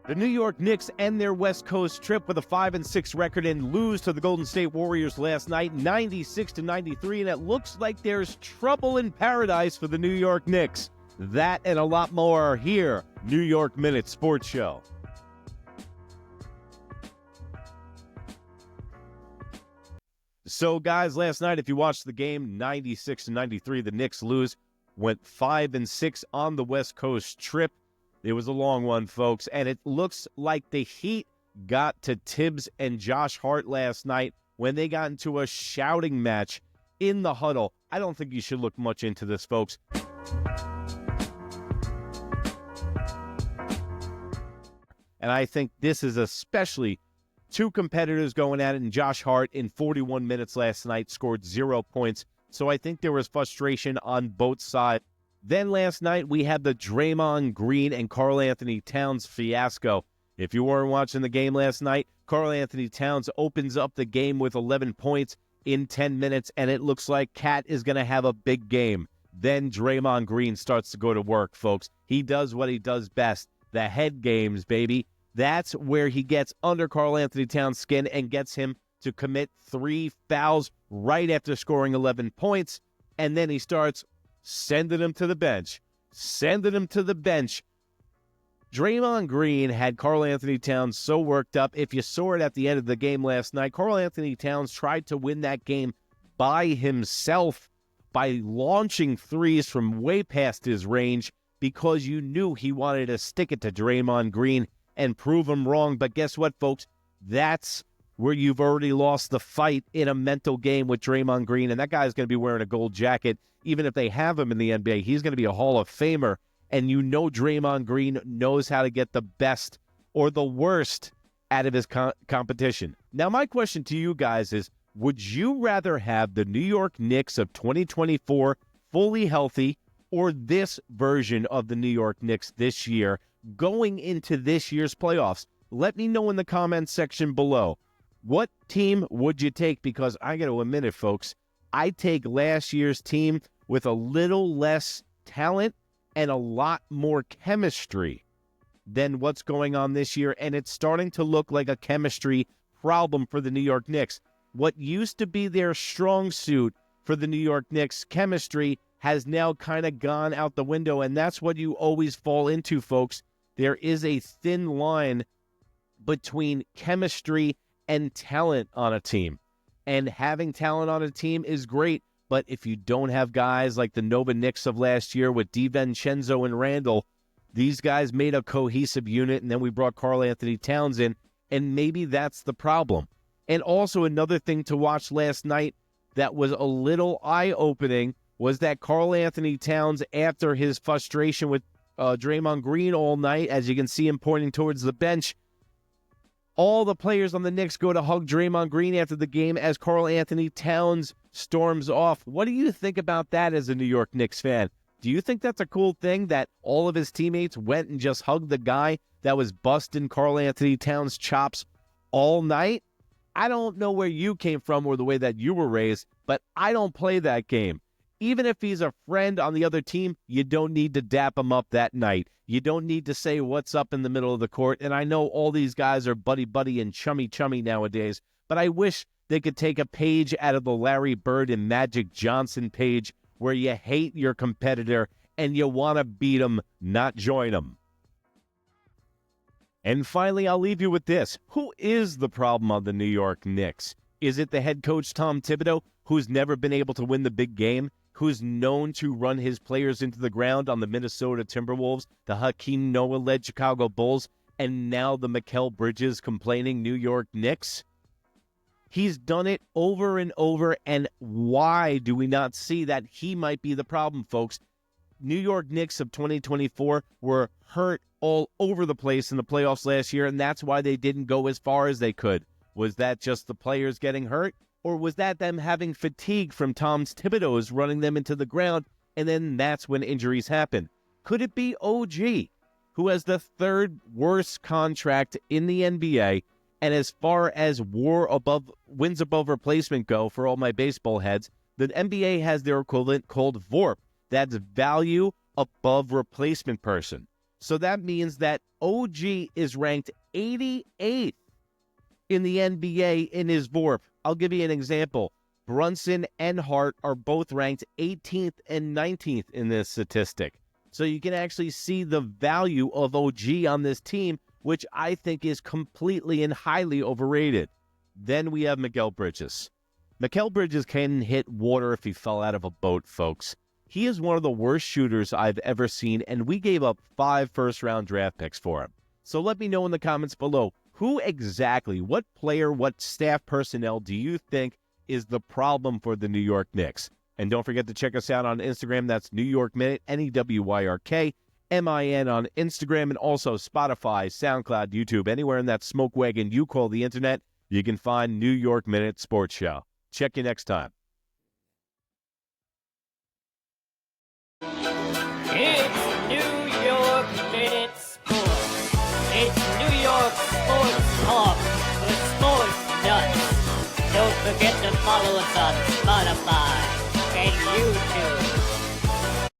The New York Knicks end their West Coast trip with a 5-6 record and lose to the Golden State Warriors last night, 96-93, and it looks like there's trouble in paradise for the New York Knicks. That and a lot more here, New York Minute Sports Show. So, guys, last night, if you watched the game, 96-93, the Knicks lose, went 5-6 on the West Coast trip. It was a long one, folks, and it looks like the Heat got to Thibs and Josh Hart last night when they got into a shouting match in the huddle. I don't think you should look much into this, folks. And I think this is especially two competitors going at it, and Josh Hart in 41 minutes last night scored 0 points. So I think there was frustration on both sides. Then last night, we had the Draymond Green and Karl-Anthony Towns fiasco. If you weren't watching the game last night, Karl-Anthony Towns opens up the game with 11 points in 10 minutes, and it looks like Cat is going to have a big game. Then Draymond Green starts to go to work, folks. He does what he does best, the head games, baby. That's where he gets under Karl-Anthony Towns' skin and gets him to commit 3 fouls right after scoring 11 points, and then he starts sending him to the bench. Draymond Green had Karl-Anthony Towns so worked up. If you saw it at the end of the game last night, Karl-Anthony Towns tried to win that game by himself by launching threes from way past his range because you knew he wanted to stick it to Draymond Green and prove him wrong. But guess what, folks? That's where you've already lost the fight in a mental game with Draymond Green, and that guy's going to be wearing a gold jacket. Even if they have him in the NBA, he's going to be a Hall of Famer, and you know Draymond Green knows how to get the best or the worst out of his competition. Now, my question to you guys is, would you rather have the New York Knicks of 2024 fully healthy or this version of the New York Knicks this year going into this year's playoffs? Let me know in the comments section below. What team would you take? Because I got to admit it, folks, I take last year's team with a little less talent and a lot more chemistry than what's going on this year, and it's starting to look like a chemistry problem for the New York Knicks. What used to be their strong suit for the New York Knicks, chemistry, has now kind of gone out the window, and that's what you always fall into, folks. There is a thin line between chemistry and talent on a team. And having talent on a team is great, but if you don't have guys like the Nova Knicks of last year with DiVincenzo and Randall, these guys made a cohesive unit, and then we brought Karl-Anthony Towns in, and maybe that's the problem. And also another thing to watch last night that was a little eye-opening was that Karl-Anthony Towns, after his frustration with Draymond Green all night, as you can see him pointing towards the bench, all the players on the Knicks go to hug Draymond Green after the game as Karl-Anthony Towns storms off. What do you think about that as a New York Knicks fan? Do you think that's a cool thing that all of his teammates went and just hugged the guy that was busting Karl-Anthony Towns' chops all night? I don't know where you came from or the way that you were raised, but I don't play that game. Even if he's a friend on the other team, you don't need to dap him up that night. You don't need to say what's up in the middle of the court. And I know all these guys are buddy-buddy and chummy-chummy nowadays, but I wish they could take a page out of the Larry Bird and Magic Johnson page where you hate your competitor and you want to beat them, not join them. And finally, I'll leave you with this. Who is the problem on the New York Knicks? Is it the head coach, Tom Thibodeau, who's never been able to win the big game? Who's known to run his players into the ground on the Minnesota Timberwolves, the Hakeem Noah-led Chicago Bulls, and now the Mikal Bridges complaining New York Knicks? He's done it over and over, and why do we not see that he might be the problem, folks? New York Knicks of 2024 were hurt all over the place in the playoffs last year, and that's why they didn't go as far as they could. Was that just the players getting hurt? Or was that them having fatigue from Tom Thibodeau's running them into the ground, and then that's when injuries happen? Could it be OG, who has the third worst contract in the NBA, and as far as wins above replacement go for all my baseball heads, the NBA has their equivalent called VORP. That's value above replacement person. So that means that OG is ranked 88th in the NBA in his VORP. I'll give you an example. Brunson and Hart are both ranked 18th and 19th in this statistic. So you can actually see the value of OG on this team, which I think is completely and highly overrated. Then we have Mikal Bridges. Mikal Bridges can hit water if he fell out of a boat, folks. He is one of the worst shooters I've ever seen, and we gave up 5 first-round draft picks for him. So let me know in the comments below, who exactly, what player, what staff personnel do you think is the problem for the New York Knicks? And don't forget to check us out on Instagram. That's New York Minute, NEWYRKMIN on Instagram, and also Spotify, SoundCloud, YouTube, anywhere in that smoke wagon you call the internet, you can find New York Minute Sports Show. Check you next time. It's New York Minute Sports. It's New York Sports Talk with Sports Nuts. Don't forget to follow us on Spotify and YouTube.